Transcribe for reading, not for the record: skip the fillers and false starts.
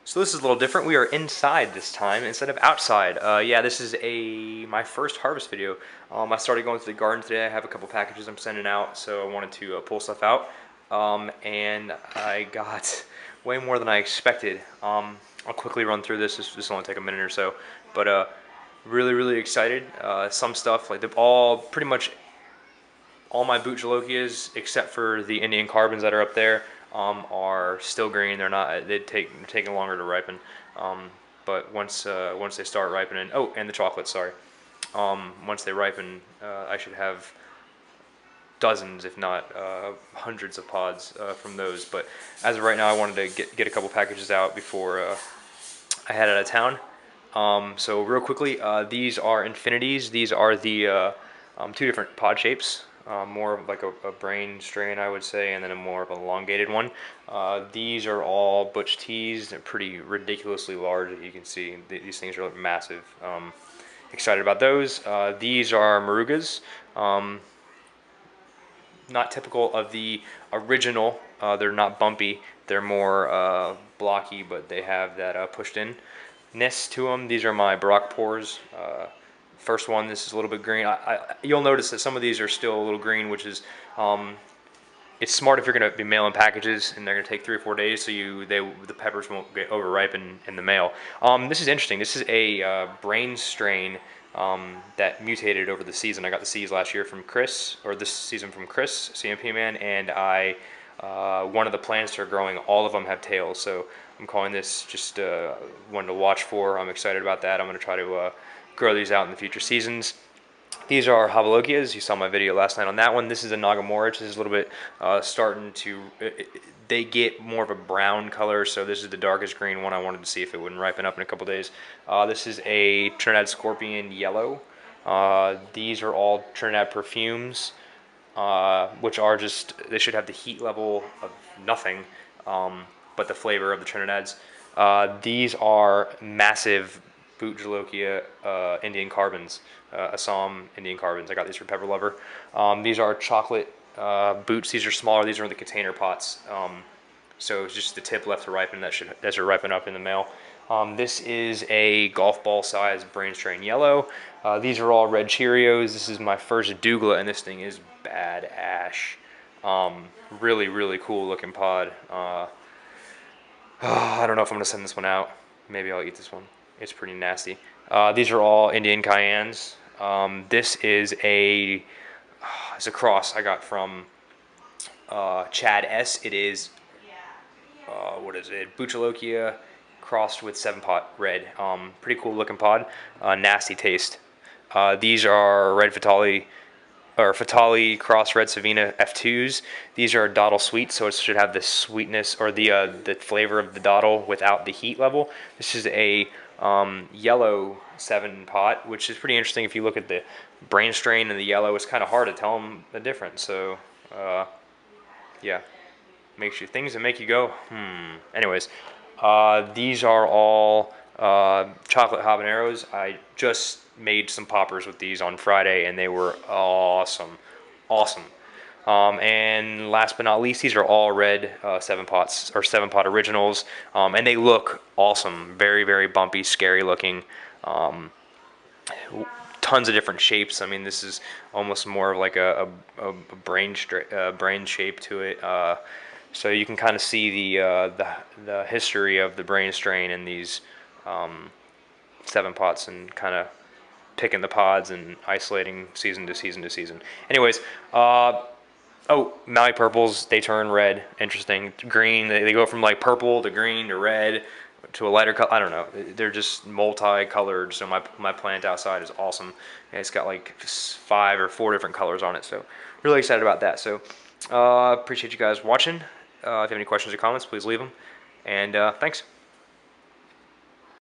So this is a little different. We are inside this time instead of outside. Yeah, this is my first harvest video. I started going to the garden today. I have a couple packages I'm sending out, so I wanted to pull stuff out. And I got way more than I expected. I'll quickly run through this. This will only take a minute or so. But really, really excited. Some stuff, like pretty much all my Bhuts except for the Indian carbons that are up there, are still green. They're taking longer to ripen. But once they start ripening, oh, and the chocolate, sorry. Once they ripen, I should have dozens, if not hundreds of pods from those. But as of right now, I wanted to get a couple packages out before I head out of town. So real quickly, these are infinities. These are the two different pod shapes. More of like a brain strain, I would say, and then a more of an elongated one. These are all Butch teas. They're pretty ridiculously large, as you can see. These things are massive. Excited about those. These are Marugas. Not typical of the original. They're not bumpy. They're more blocky, but they have that pushed in-ness to them. These are my Barack pores. First one, this is a little bit green. You'll notice that some of these are still a little green, which is it's smart if you're going to be mailing packages and they're going to take 3 or 4 days, so the peppers won't get overripe in the mail. This is interesting. This is a brain strain that mutated over the season. I got the seeds last year from Chris, or this season from Chris, CMP man, and one of the plants are growing. All of them have tails, so I'm calling this just one to watch for. I'm excited about that. I'm going to try to grow these out in the future seasons. These are Havalokias. You saw my video last night on that one. This is a Nagamorich. This is a little bit starting to, they get more of a brown color, so this is the darkest green one. I wanted to see if it wouldn't ripen up in a couple days. This is a Trinidad Scorpion Yellow. These are all Trinidad Perfumes, which are just, they should have the heat level of nothing, but the flavor of the Trinidads. These are massive Bhut Jolokia Indian carbons, Assam Indian carbons. I got these from Pepper Lover. These are chocolate Bhuts. These are smaller. These are in the container pots. So it's just the tip left to ripen. That should ripen up in the mail. This is a golf ball size brain strain yellow. These are all red Cheerios. This is my first Douglas, and this thing is bad ash. Really, really cool looking pod. I don't know if I'm gonna send this one out. Maybe I'll eat this one. It's pretty nasty. These are all Indian Cayennes. This is it's a cross I got from Chad S. It is, what is it? Buchalokia crossed with 7-pot red. Pretty cool looking pod. Nasty taste. These are red Fatali, or Fatali cross red Savina F2s. These are dottle sweet, so it should have the sweetness or the flavor of the dottle without the heat level. This is a yellow 7-pot, which is pretty interesting. If you look at the brain strain and the yellow, it's kind of hard to tell them the difference. So yeah, makes you things that make you go Anyways, these are all chocolate habaneros. I just made some poppers with these on Friday, and they were awesome. And last but not least, these are all red 7-pots, or 7-pot originals, and they look awesome. Very, very bumpy, scary looking. Tons of different shapes. I mean, this is almost more of like a brain shape to it. So you can kind of see the history of the brain strain in these 7-pots, and kind of picking the pods and isolating season to season to season. Anyways, oh, Maui purples, they turn red. Interesting. Green, they go from like purple to green to red to a lighter color. I don't know. They're just multicolored. So my plant outside is awesome. And it's got like 5 or 4 different colors on it. So really excited about that. So appreciate you guys watching. If you have any questions or comments, please leave them. And thanks.